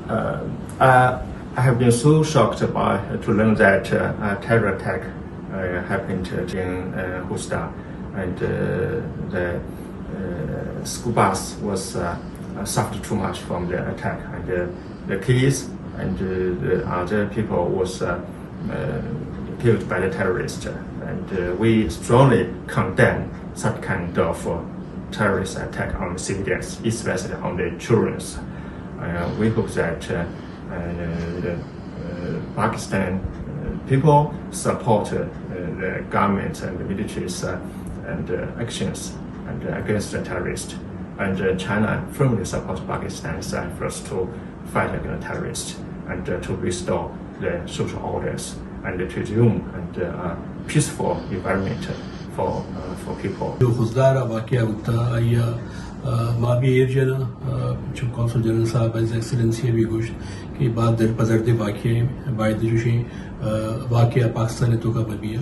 I have been so shocked to learn that a terror attack happened in Khuzdar, and the school bus was suffered too much from the attack, and the kids and the other people was killed by the terrorists. And we strongly condemn such kind of terrorist attack on civilians, especially on the children. We hope that the Pakistan people support the government and the military's and actions and against the terrorists. And China firmly supports Pakistan's efforts to fight against terrorists and to restore the social orders and to resume and a peaceful environment for people. जो खुजदार वाक़या होता आया माबी एरजना जो consul general साहब as excellency भी गोश्त कि बाद दर पदर दे वाक़े बायद जो वाक़या पाकिस्तान तो का बबिया